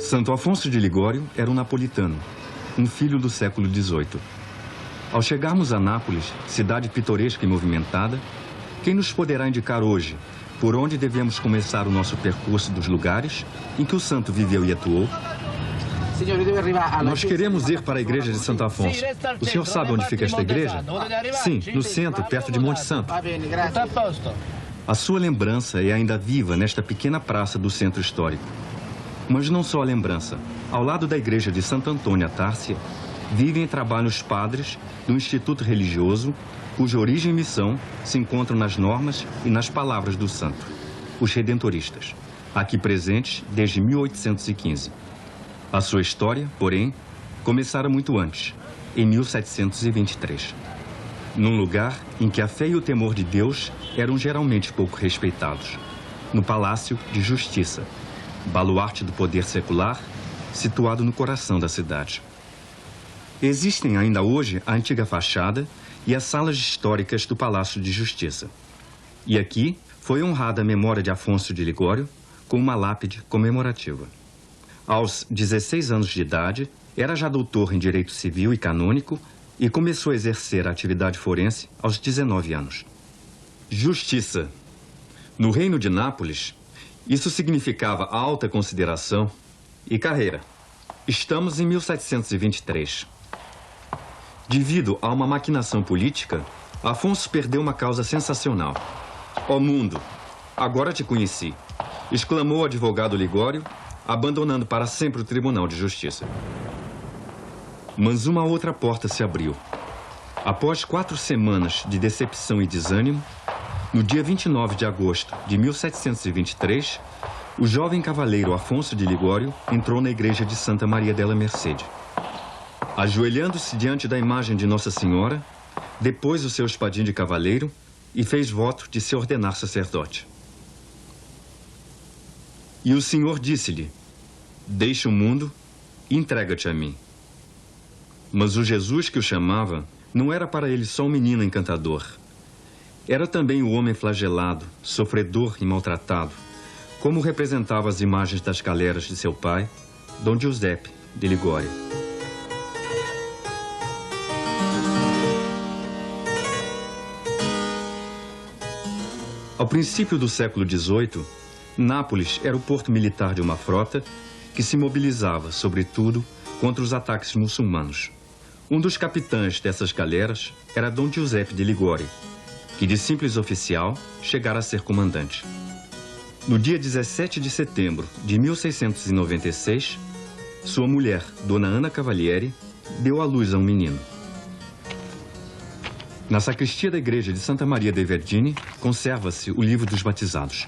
Santo Afonso de Ligório era um napolitano, um filho do século XVIII. Ao chegarmos a Nápoles, cidade pitoresca e movimentada, quem nos poderá indicar hoje por onde devemos começar o nosso percurso dos lugares em que o santo viveu e atuou? Nós queremos ir para a igreja de Santo Afonso. O senhor sabe onde fica esta igreja? Sim, no centro, perto de Monte Santo. A sua lembrança é ainda viva nesta pequena praça do centro histórico. Mas não só a lembrança. Ao lado da igreja de Santo Antônio à Tárcia, vivem e trabalham os padres do instituto religioso, cuja origem e missão se encontram nas normas e nas palavras do santo, os redentoristas, aqui presentes desde 1815. A sua história, porém, começara muito antes, em 1723, num lugar em que a fé e o temor de Deus eram geralmente pouco respeitados, no Palácio de Justiça, baluarte do poder secular, situado no coração da cidade. Existem ainda hoje a antiga fachada e as salas históricas do Palácio de Justiça. E aqui foi honrada a memória de Afonso de Ligório com uma lápide comemorativa. Aos 16 anos de idade, era já doutor em Direito Civil e Canônico e começou a exercer a atividade forense aos 19 anos. Justiça. No Reino de Nápoles, isso significava alta consideração e carreira. Estamos em 1723. Devido a uma maquinação política, Afonso perdeu uma causa sensacional. Ó mundo, agora te conheci, exclamou o advogado Ligório, abandonando para sempre o Tribunal de Justiça. Mas uma outra porta se abriu. Após 4 semanas de decepção e desânimo, no dia 29 de agosto de 1723, o jovem cavaleiro Afonso de Ligório entrou na igreja de Santa Maria della Mercede. Ajoelhando-se diante da imagem de Nossa Senhora, depôs o seu espadim de cavaleiro e fez voto de se ordenar sacerdote. E o Senhor disse-lhe: deixa o mundo e entrega-te a mim. Mas o Jesus que o chamava não era para ele só um menino encantador. Era também o homem flagelado, sofredor e maltratado, como representava as imagens das galeras de seu pai, Dom Giuseppe de Ligório. Ao princípio do século XVIII, Nápoles era o porto militar de uma frota que se mobilizava, sobretudo, contra os ataques muçulmanos. Um dos capitães dessas galeras era Dom Giuseppe de Ligório, que de simples oficial chegara a ser comandante. No dia 17 de setembro de 1696, sua mulher, Dona Ana Cavalieri, deu à luz a um menino. Na sacristia da igreja de Santa Maria dei Vergini, conserva-se o livro dos batizados.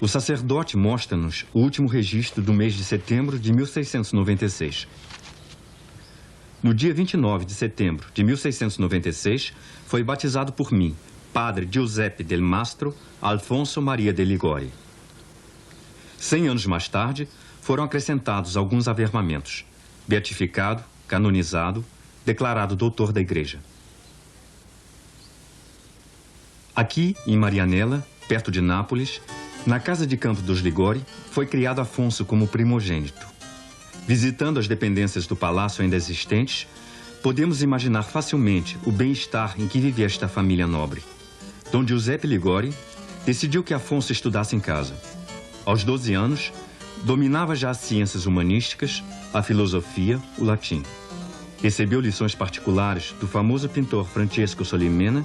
O sacerdote mostra-nos o último registro do mês de setembro de 1696. No dia 29 de setembro de 1696, foi batizado por mim, padre Giuseppe del Mastro Alfonso Maria de Ligório. 100 anos mais tarde, foram acrescentados alguns avermamentos. Beatificado, canonizado, declarado doutor da igreja. Aqui, em Marianella, perto de Nápoles, na casa de campo dos Ligório, foi criado Afonso como primogênito. Visitando as dependências do palácio ainda existentes, podemos imaginar facilmente o bem-estar em que vivia esta família nobre. Dom Giuseppe Ligório decidiu que Afonso estudasse em casa. Aos 12 anos, dominava já as ciências humanísticas, a filosofia, o latim. Recebeu lições particulares do famoso pintor Francesco Solimena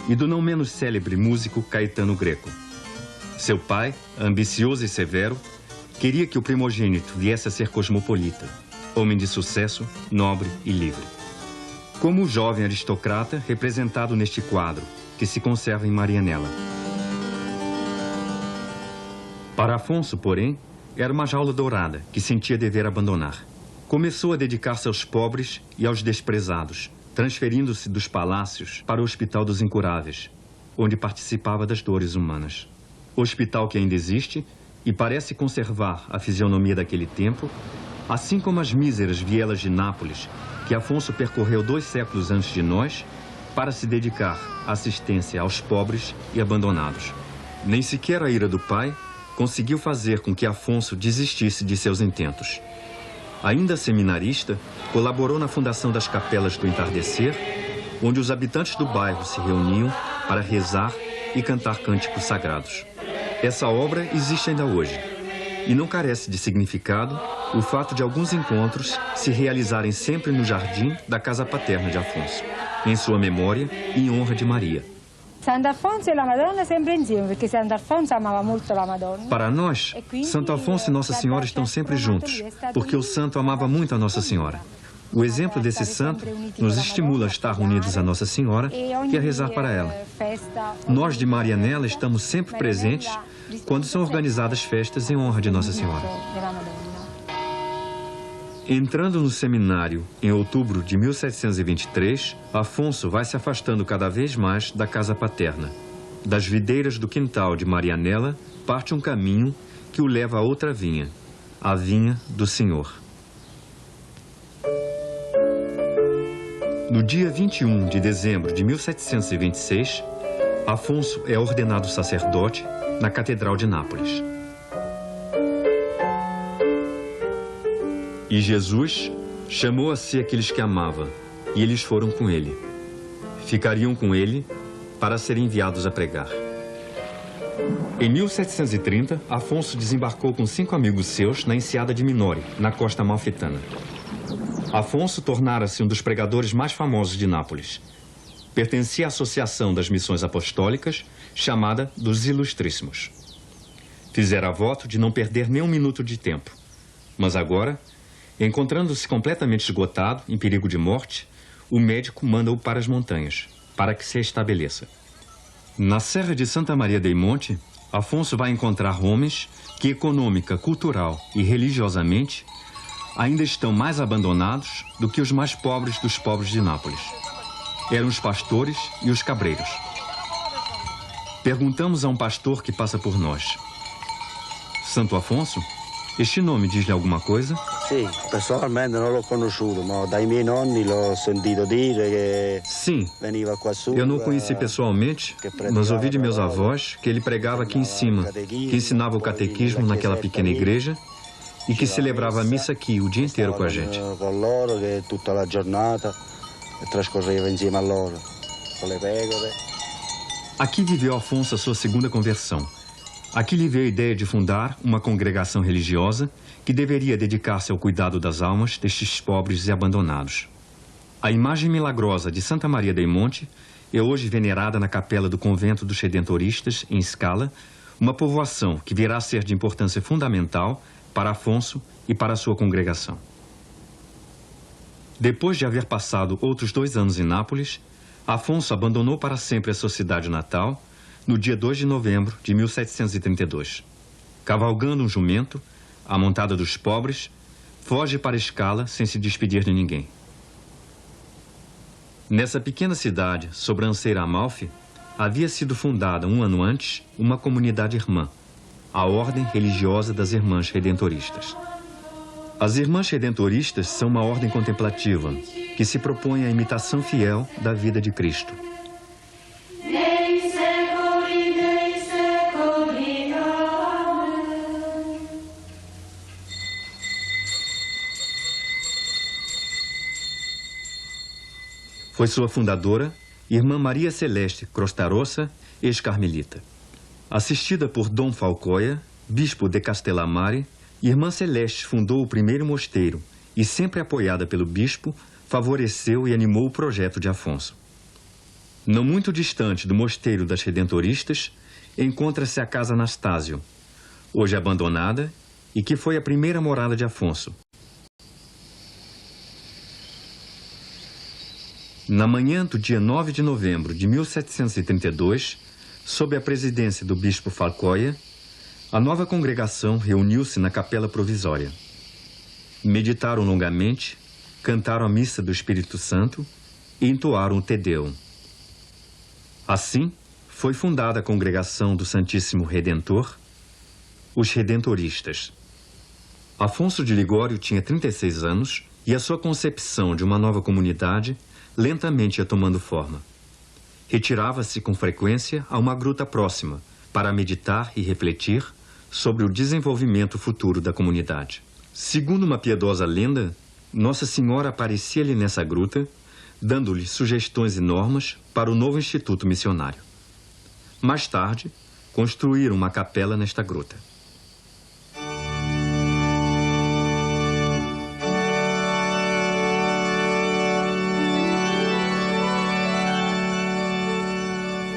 e do não menos célebre músico Caetano Greco. Seu pai, ambicioso e severo, queria que o primogênito viesse a ser cosmopolita, homem de sucesso, nobre e livre. Como o jovem aristocrata representado neste quadro, que se conserva em Marianella. Para Afonso, porém, era uma jaula dourada que sentia dever abandonar. Começou a dedicar-se aos pobres e aos desprezados, transferindo-se dos palácios para o Hospital dos Incuráveis, onde participava das dores humanas. Hospital que ainda existe e parece conservar a fisionomia daquele tempo, assim como as míseras vielas de Nápoles, que Afonso percorreu 2 séculos antes de nós, para se dedicar à assistência aos pobres e abandonados. Nem sequer a ira do pai conseguiu fazer com que Afonso desistisse de seus intentos. Ainda seminarista, colaborou na fundação das Capelas do Entardecer, onde os habitantes do bairro se reuniam para rezar e cantar cânticos sagrados. Essa obra existe ainda hoje, e não carece de significado o fato de alguns encontros se realizarem sempre no jardim da casa paterna de Afonso, em sua memória e em honra de Maria. Santo Afonso e a Madonna sempre insieme, porque Santo Afonso amava muito a Madonna. Para nós, Santo Afonso e Nossa Senhora estão sempre juntos, porque o santo amava muito a Nossa Senhora. O exemplo desse santo nos estimula a estar unidos a Nossa Senhora e a rezar para ela. Nós de Marianella estamos sempre presentes quando são organizadas festas em honra de Nossa Senhora. Entrando no seminário em outubro de 1723, Afonso vai se afastando cada vez mais da casa paterna. Das videiras do quintal de Marianella parte um caminho que o leva a outra vinha, a vinha do Senhor. No dia 21 de dezembro de 1726, Afonso é ordenado sacerdote na Catedral de Nápoles. E Jesus chamou a si aqueles que amava, e eles foram com ele. Ficariam com ele para serem enviados a pregar. Em 1730, Afonso desembarcou com 5 amigos seus na enseada de Minore, na costa amalfitana. Afonso tornara-se um dos pregadores mais famosos de Nápoles. Pertencia à Associação das Missões Apostólicas, chamada dos Ilustríssimos. Fizera voto de não perder nem um minuto de tempo. Mas agora, encontrando-se completamente esgotado, em perigo de morte, o médico manda-o para as montanhas, para que se estabeleça. Na Serra de Santa Maria dei Monte, Afonso vai encontrar homens que, econômica, cultural e religiosamente, ainda estão mais abandonados do que os mais pobres dos pobres de Nápoles. Eram os pastores e os cabreiros. Perguntamos a um pastor que passa por nós: Santo Afonso? Este nome diz-lhe alguma coisa? Sim, pessoalmente não l'ho conosciuto, mas dai miei nonni l'ho sentito dire que Sim, veniva qua su. eu não o conheci pessoalmente, mas ouvi de meus avós que ele pregava aqui em cima, que ensinava o catequismo naquela pequena igreja e que celebrava a missa aqui o dia inteiro com a gente. Com loro, que tutta la giornata trascorreva insieme a loro, com le pecore. Aqui viveu Afonso a sua segunda conversão. Aqui lhe veio a ideia de fundar uma congregação religiosa que deveria dedicar-se ao cuidado das almas destes pobres e abandonados. A imagem milagrosa de Santa Maria dei Monte é hoje venerada na capela do convento dos Redentoristas, em Scala, uma povoação que virá a ser de importância fundamental para Afonso e para a sua congregação. Depois de haver passado outros 2 anos em Nápoles, Afonso abandonou para sempre a sua cidade natal no dia 2 de novembro de 1732. Cavalgando um jumento, a montada dos pobres, foge para Scala sem se despedir de ninguém. Nessa pequena cidade, sobranceira Amalfi, havia sido fundada um ano antes uma comunidade irmã, a Ordem Religiosa das Irmãs Redentoristas. As Irmãs Redentoristas são uma ordem contemplativa que se propõe à imitação fiel da vida de Cristo. Foi sua fundadora, Irmã Maria Celeste Crostarossa, ex-carmelita. Assistida por Dom Falcoia, bispo de Castellammare, Irmã Celeste fundou o primeiro mosteiro e, sempre apoiada pelo bispo, favoreceu e animou o projeto de Afonso. Não muito distante do mosteiro das Redentoristas, encontra-se a Casa Anastásio, hoje abandonada e que foi a primeira morada de Afonso. Na manhã do dia 9 de novembro de 1732, sob a presidência do bispo Falcoia, a nova congregação reuniu-se na capela provisória. Meditaram longamente, cantaram a missa do Espírito Santo e entoaram o Te Deum. Assim, foi fundada a congregação do Santíssimo Redentor, os Redentoristas. Afonso de Ligório tinha 36 anos e a sua concepção de uma nova comunidade lentamente ia tomando forma. Retirava-se com frequência a uma gruta próxima para meditar e refletir sobre o desenvolvimento futuro da comunidade. Segundo uma piedosa lenda, Nossa Senhora aparecia-lhe nessa gruta, dando-lhe sugestões e normas para o novo instituto missionário. Mais tarde, construíram uma capela nesta gruta.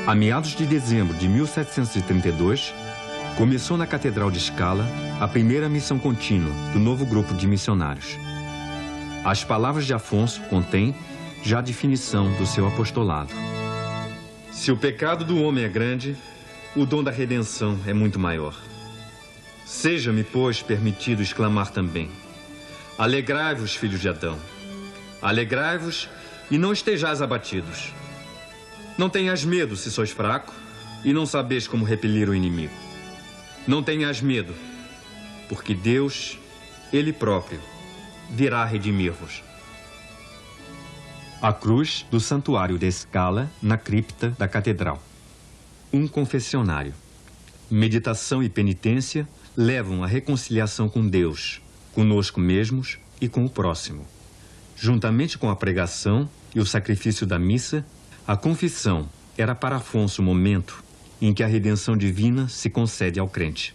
A meados de dezembro de 1732, começou na Catedral de Scala a primeira missão contínua do novo grupo de missionários. As palavras de Afonso contêm já a definição do seu apostolado. Se o pecado do homem é grande, o dom da redenção é muito maior. Seja-me, pois, permitido exclamar também: alegrai-vos, filhos de Adão. Alegrai-vos e não estejais abatidos. Não tenhas medo se sois fraco e não sabeis como repelir o inimigo. Não tenhas medo, porque Deus, Ele próprio, virá redimir-vos. A cruz do Santuário de Scala na cripta da Catedral. Um confessionário. Meditação e penitência levam à reconciliação com Deus, conosco mesmos e com o próximo. Juntamente com a pregação e o sacrifício da missa, a confissão era para Afonso o momento em que a redenção divina se concede ao crente.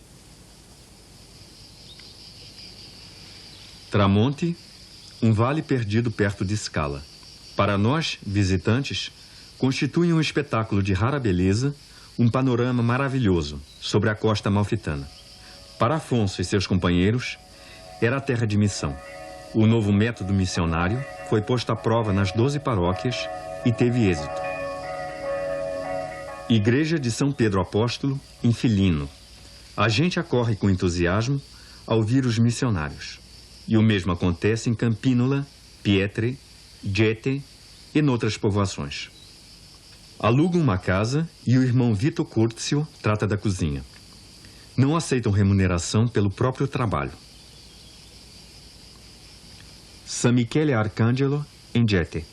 Tramonte, um vale perdido perto de Scala. Para nós, visitantes, constitui um espetáculo de rara beleza, um panorama maravilhoso sobre a costa amalfitana. Para Afonso e seus companheiros, era a terra de missão. O novo método missionário foi posto à prova nas 12 paróquias e teve êxito. Igreja de São Pedro Apóstolo, em Filino. A gente acorre com entusiasmo ao ouvir os missionários. E o mesmo acontece em Campínola, Pietre, Gete e noutras povoações. Alugam uma casa e o irmão Vito Curtio trata da cozinha. Não aceitam remuneração pelo próprio trabalho. San Michele Arcangelo, em Gete.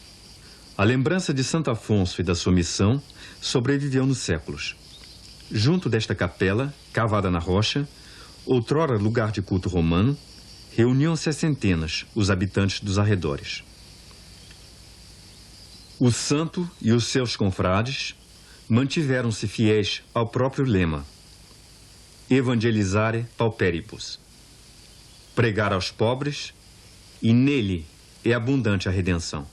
A lembrança de Santo Afonso e da sua missão sobreviveu nos séculos. Junto desta capela, cavada na rocha, outrora lugar de culto romano, reuniam-se às centenas os habitantes dos arredores. O santo e os seus confrades mantiveram-se fiéis ao próprio lema: Evangelizare pauperibus. Pregar aos pobres, e nele é abundante a redenção.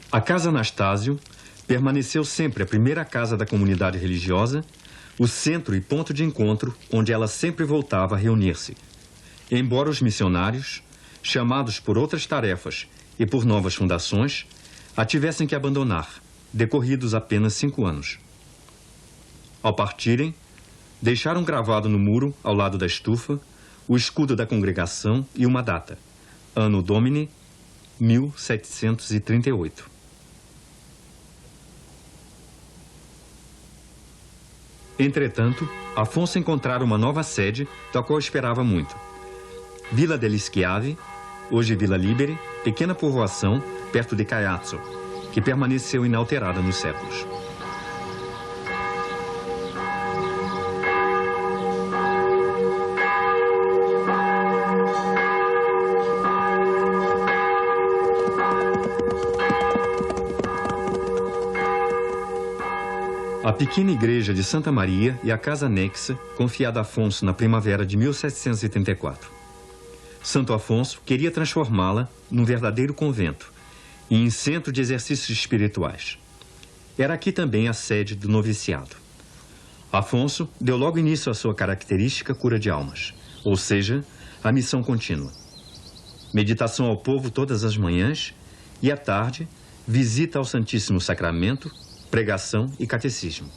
A Casa Anastásio permaneceu sempre a primeira casa da comunidade religiosa, o centro e ponto de encontro onde ela sempre voltava a reunir-se. Embora os missionários, chamados por outras tarefas e por novas fundações, a tivessem que abandonar, decorridos apenas 5 anos. Ao partirem, deixaram gravado no muro, ao lado da estufa, o escudo da congregação e uma data: Anno Domini 1738. Entretanto, Afonso encontrara uma nova sede, da qual esperava muito. Vila degli Schiavi, hoje Vila Liberi, pequena povoação perto de Caiazzo, que permaneceu inalterada nos séculos. A pequena igreja de Santa Maria e a casa anexa, confiada a Afonso na primavera de 1784. Santo Afonso queria transformá-la num verdadeiro convento e em centro de exercícios espirituais. Era aqui também a sede do noviciado. Afonso deu logo início à sua característica cura de almas, ou seja, a missão contínua. Meditação ao povo todas as manhãs e, à tarde, visita ao Santíssimo Sacramento, pregação e catecismo.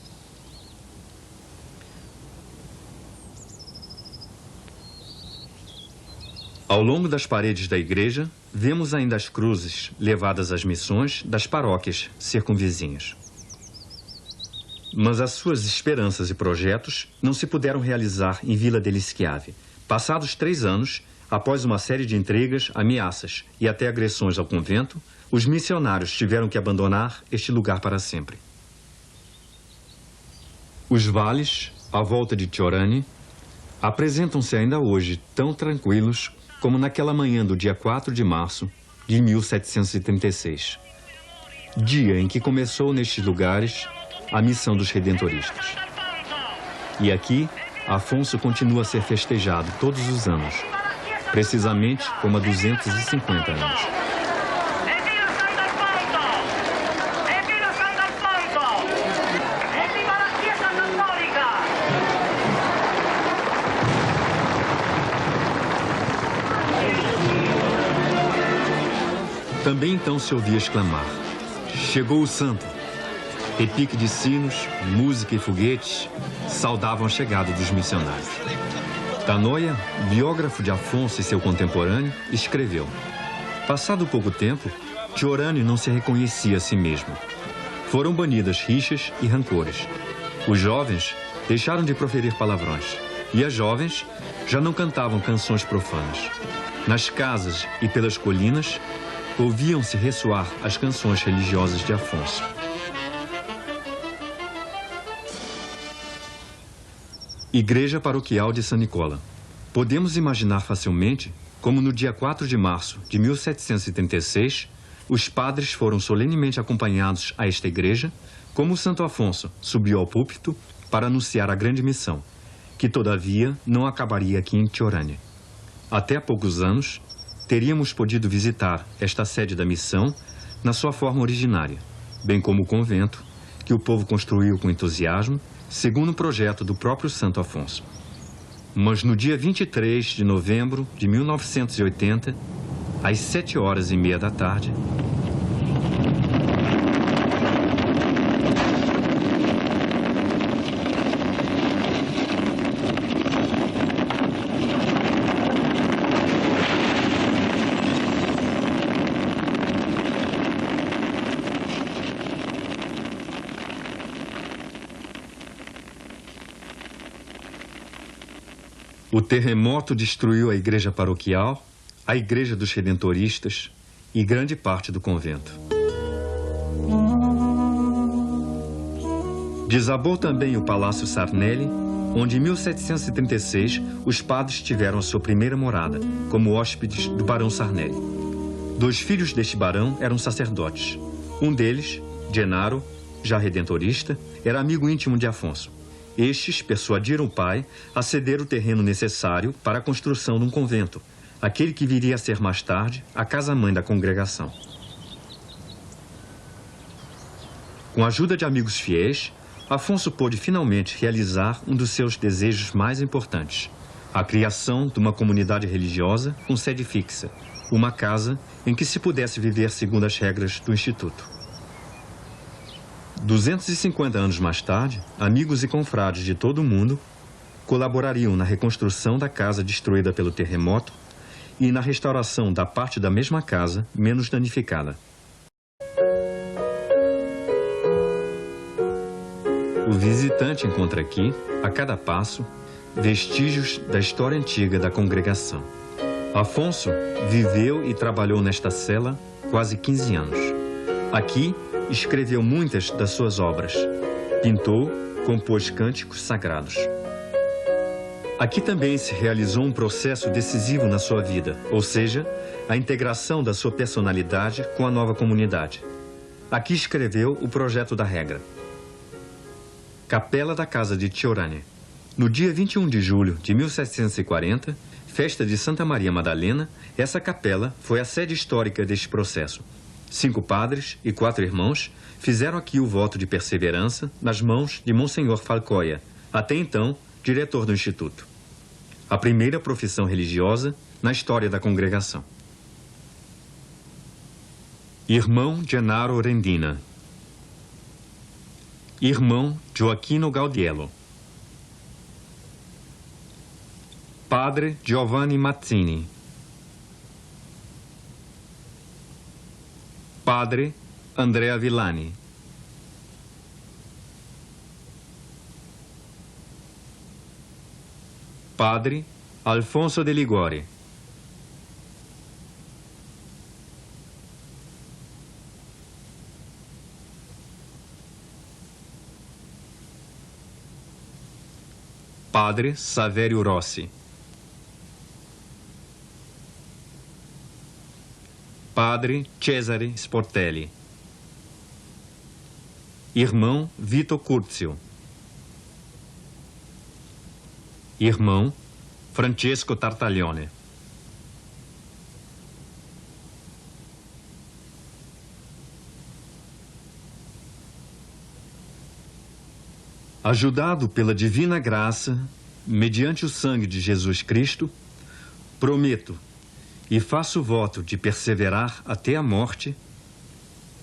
Ao longo das paredes da igreja, vemos ainda as cruzes levadas às missões das paróquias circunvizinhas. Mas as suas esperanças e projetos não se puderam realizar em Vila degli Schiavi. Passados 3 anos, após uma série de intrigas, ameaças e até agressões ao convento, os missionários tiveram que abandonar este lugar para sempre. Os vales, à volta de Tiorani, apresentam-se ainda hoje tão tranquilos como naquela manhã do dia 4 de março de 1736, dia em que começou nestes lugares a missão dos redentoristas. E aqui, Afonso continua a ser festejado todos os anos, precisamente como há 250 anos. Também então se ouvia exclamar: chegou o santo! Repique de sinos, música e foguetes saudavam a chegada dos missionários. Tanoia, biógrafo de Afonso e seu contemporâneo, escreveu: passado pouco tempo, Tiorani não se reconhecia a si mesmo. Foram banidas rixas e rancores. Os jovens deixaram de proferir palavrões, e as jovens já não cantavam canções profanas. Nas casas e pelas colinas, ouviam-se ressoar as canções religiosas de Afonso. Igreja Paroquial de San Nicola. Podemos imaginar facilmente como no dia 4 de março de 1736, os padres foram solenemente acompanhados a esta igreja, como o Santo Afonso subiu ao púlpito para anunciar a grande missão, que todavia não acabaria aqui em Tiorani. Até há poucos anos, teríamos podido visitar esta sede da missão na sua forma originária, bem como o convento, que o povo construiu com entusiasmo, segundo o projeto do próprio Santo Afonso. Mas no dia 23 de novembro de 1980, às 7h30 da tarde, o terremoto destruiu a igreja paroquial, a igreja dos redentoristas e grande parte do convento. Desabou também o Palácio Sarnelli, onde em 1736 os padres tiveram a sua primeira morada, como hóspedes do barão Sarnelli. 2 filhos deste barão eram sacerdotes. Um deles, Gennaro, já redentorista, era amigo íntimo de Afonso. Estes persuadiram o pai a ceder o terreno necessário para a construção de um convento, aquele que viria a ser mais tarde a casa-mãe da congregação. Com a ajuda de amigos fiéis, Afonso pôde finalmente realizar um dos seus desejos mais importantes, a criação de uma comunidade religiosa com sede fixa, uma casa em que se pudesse viver segundo as regras do Instituto. 250 anos mais tarde, amigos e confrades de todo o mundo colaborariam na reconstrução da casa destruída pelo terremoto e na restauração da parte da mesma casa menos danificada. O visitante encontra aqui, a cada passo, vestígios da história antiga da congregação. Afonso viveu e trabalhou nesta cela quase 15 anos. Aqui, escreveu muitas das suas obras. Pintou, compôs cânticos sagrados. Aqui também se realizou um processo decisivo na sua vida, ou seja, a integração da sua personalidade com a nova comunidade. Aqui escreveu o projeto da regra. Capela da Casa de Tiorani. No dia 21 de julho de 1740, festa de Santa Maria Madalena, essa capela foi a sede histórica deste processo. 5 padres e 4 irmãos fizeram aqui o voto de perseverança nas mãos de Monsenhor Falcoia, até então diretor do Instituto. A primeira profissão religiosa na história da congregação. Irmão Gennaro Rendina. Irmão Gioacchino Gaudiello. Padre Giovanni Mazzini. Padre Andrea Villani. Padre Alfonso de Ligori. Padre Saverio Rossi. Padre Cesare Sportelli. Irmão Vito Curzio. Irmão Francesco Tartaglione. Ajudado pela divina graça, mediante o sangue de Jesus Cristo, prometo e faço voto de perseverar até a morte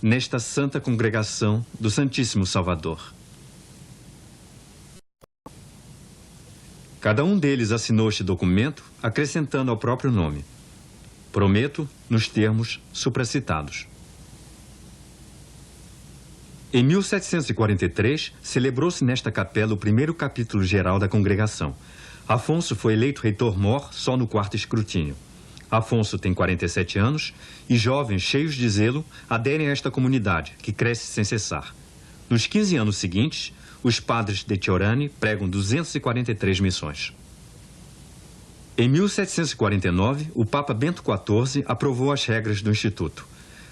nesta santa congregação do Santíssimo Salvador. Cada um deles assinou este documento, acrescentando ao próprio nome. Prometo nos termos supracitados. Em 1743, celebrou-se nesta capela o primeiro capítulo geral da congregação. Afonso foi eleito reitor-mor só no quarto escrutínio. Afonso tem 47 anos e jovens cheios de zelo aderem a esta comunidade, que cresce sem cessar. Nos 15 anos seguintes, os padres de Chiorani pregam 243 missões. Em 1749, o Papa Bento XIV aprovou as regras do Instituto.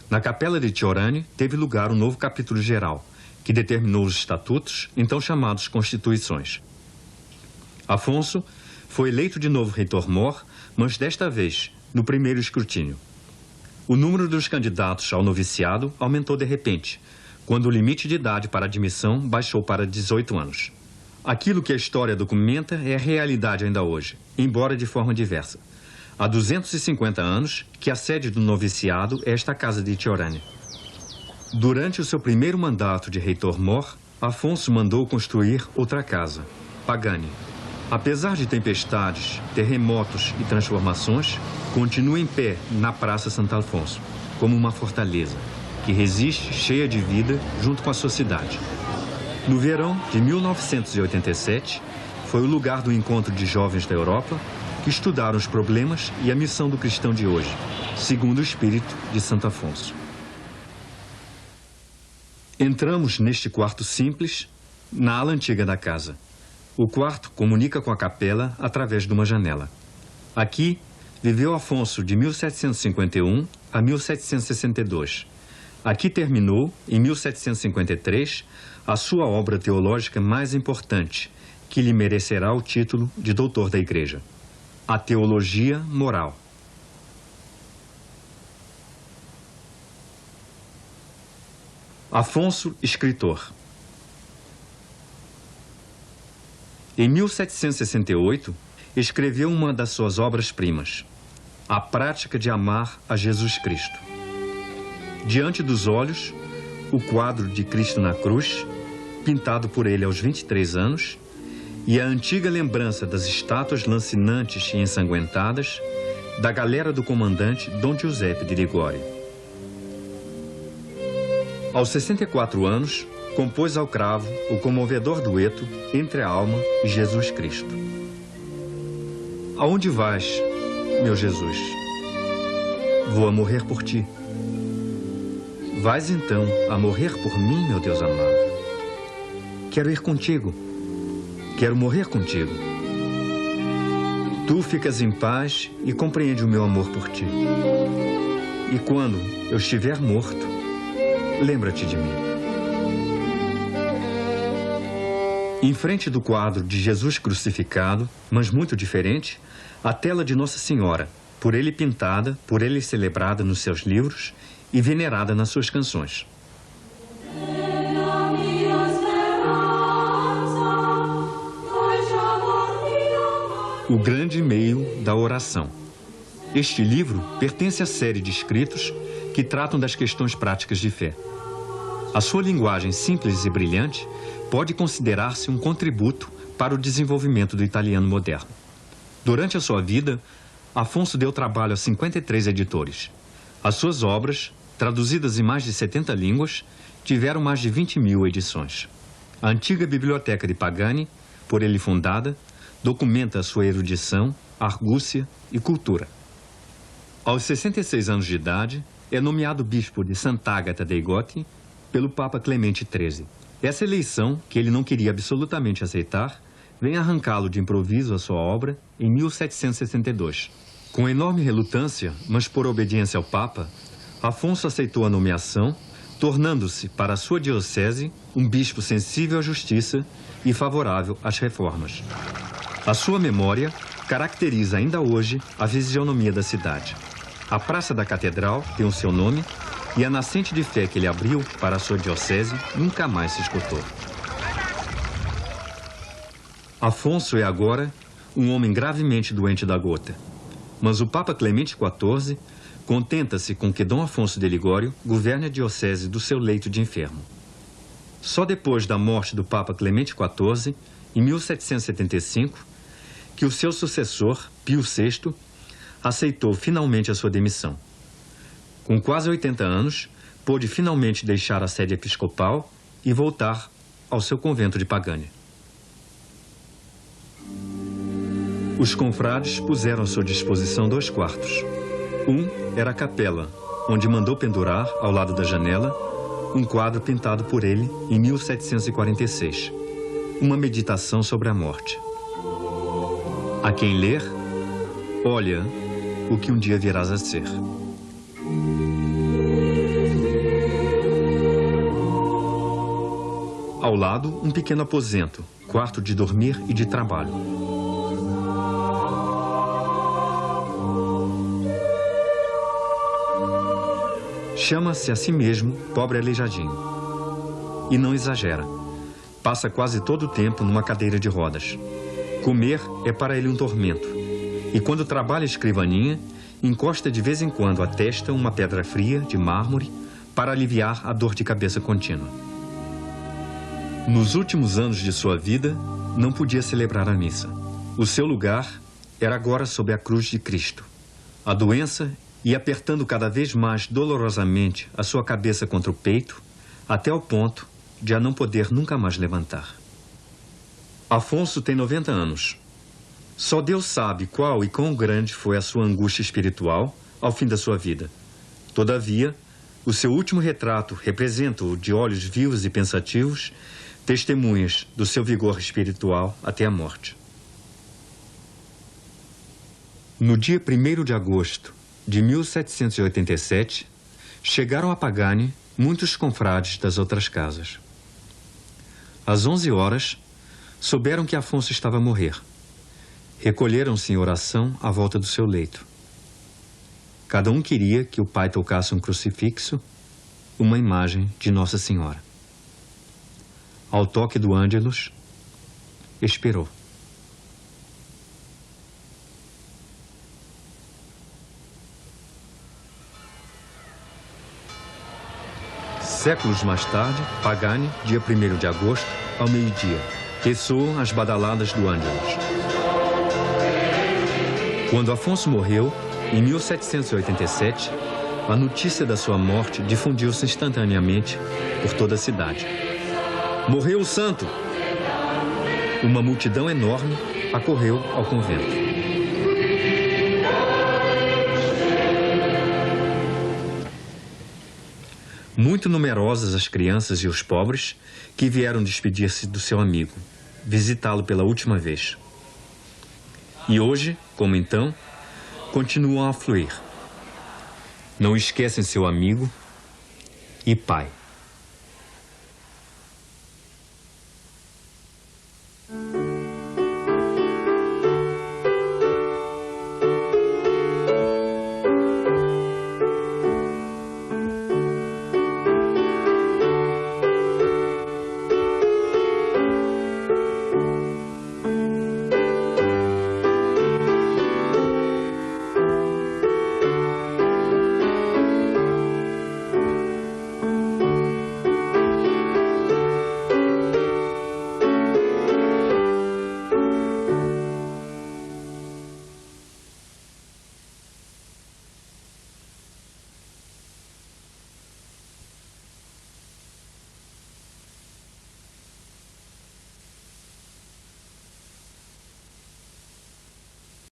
Na capela de Chiorani teve lugar um novo capítulo geral, que determinou os estatutos, então chamados Constituições. Afonso foi eleito de novo reitor-mor, mas desta vez no primeiro escrutínio. O número dos candidatos ao noviciado aumentou de repente, quando o limite de idade para admissão baixou para 18 anos. Aquilo que a história documenta é a realidade ainda hoje, embora de forma diversa. Há 250 anos que a sede do noviciado é esta casa de Chiorani. Durante o seu primeiro mandato de reitor-mor, Afonso mandou construir outra casa, Pagani. Apesar de tempestades, terremotos e transformações, continua em pé na Praça Santo Alfonso, como uma fortaleza, que resiste cheia de vida junto com a sua cidade. No verão de 1987, foi o lugar do encontro de jovens da Europa que estudaram os problemas e a missão do cristão de hoje, segundo o espírito de Santo Afonso. Entramos neste quarto simples, na ala antiga da casa. O quarto comunica com a capela através de uma janela. Aqui viveu Afonso de 1751 a 1762. Aqui terminou, em 1753, a sua obra teológica mais importante, que lhe merecerá o título de doutor da Igreja: a Teologia Moral. Afonso, escritor. Em 1768, escreveu uma das suas obras-primas, A Prática de Amar a Jesus Cristo. Diante dos olhos, o quadro de Cristo na cruz, pintado por ele aos 23 anos, e a antiga lembrança das estátuas lancinantes e ensanguentadas da galera do comandante Dom Giuseppe de Ligório. Aos 64 anos, compôs ao cravo o comovedor dueto Entre a Alma e Jesus Cristo. Aonde vais, meu Jesus? Vou a morrer por ti. Vais então a morrer por mim, meu Deus amado? Quero ir contigo. Quero morrer contigo. Tu ficas em paz e compreende o meu amor por ti. E quando eu estiver morto, lembra-te de mim. Em frente do quadro de Jesus crucificado, mas muito diferente, a tela de Nossa Senhora, por ele pintada, por ele celebrada nos seus livros e venerada nas suas canções. O grande meio da oração. Este livro pertence à série de escritos que tratam das questões práticas de fé. A sua linguagem simples e brilhante pode considerar-se um contributo para o desenvolvimento do italiano moderno. Durante a sua vida, Afonso deu trabalho a 53 editores. As suas obras, traduzidas em mais de 70 línguas, tiveram mais de 20.000 edições. A antiga biblioteca de Pagani, por ele fundada, documenta a sua erudição, argúcia e cultura. Aos 66 anos de idade, é nomeado bispo de Sant'Agata dei Goti pelo Papa Clemente XIII. Essa eleição, que ele não queria absolutamente aceitar, vem arrancá-lo de improviso à sua obra em 1762. Com enorme relutância, mas por obediência ao Papa, Afonso aceitou a nomeação, tornando-se, para a sua diocese, um bispo sensível à justiça e favorável às reformas. A sua memória caracteriza ainda hoje a fisionomia da cidade. A Praça da Catedral tem o seu nome e a nascente de fé que ele abriu para a sua diocese nunca mais se esgotou. Afonso é agora um homem gravemente doente da gota, mas o Papa Clemente XIV contenta-se com que Dom Afonso de Ligório governe a diocese do seu leito de enfermo. Só depois da morte do Papa Clemente XIV, em 1775, que o seu sucessor, Pio VI, aceitou finalmente a sua demissão. Com quase 80 anos, pôde finalmente deixar a sede episcopal e voltar ao seu convento de Pagani. Os confrades puseram à sua disposição 2 quartos. Um era a capela, onde mandou pendurar, ao lado da janela, um quadro pintado por ele em 1746, uma meditação sobre a morte. A quem ler, olha o que um dia virás a ser. Ao lado, um pequeno aposento, quarto de dormir e de trabalho. Chama-se a si mesmo pobre aleijadinho. E não exagera. Passa quase todo o tempo numa cadeira de rodas. Comer é para ele um tormento. E quando trabalha a escrivaninha, encosta de vez em quando a testa uma pedra fria de mármore para aliviar a dor de cabeça contínua. Nos últimos anos de sua vida, não podia celebrar a missa. O seu lugar era agora sob a cruz de Cristo. A doença ia apertando cada vez mais dolorosamente a sua cabeça contra o peito, até o ponto de a não poder nunca mais levantar. Afonso tem 90 anos. Só Deus sabe qual e quão grande foi a sua angústia espiritual ao fim da sua vida. Todavia, o seu último retrato representa-o de olhos vivos e pensativos, testemunhas do seu vigor espiritual até a morte. No dia 1º de agosto de 1787, chegaram a Pagani muitos confrades das outras casas. Às 11 horas, souberam que Afonso estava a morrer. Recolheram-se em oração à volta do seu leito. Cada um queria que o pai tocasse um crucifixo, uma imagem de Nossa Senhora. Ao toque do Ângelus, expirou. Séculos mais tarde, Pagani, dia 1º de agosto, ao meio-dia, ressoam as badaladas do Ângelus. Quando Afonso morreu, em 1787, a notícia da sua morte difundiu-se instantaneamente por toda a cidade. Morreu o santo! Uma multidão enorme acorreu ao convento. Muito numerosas as crianças e os pobres que vieram despedir-se do seu amigo, visitá-lo pela última vez. E hoje, como então, continuam a fluir. Não esquecem seu amigo e pai.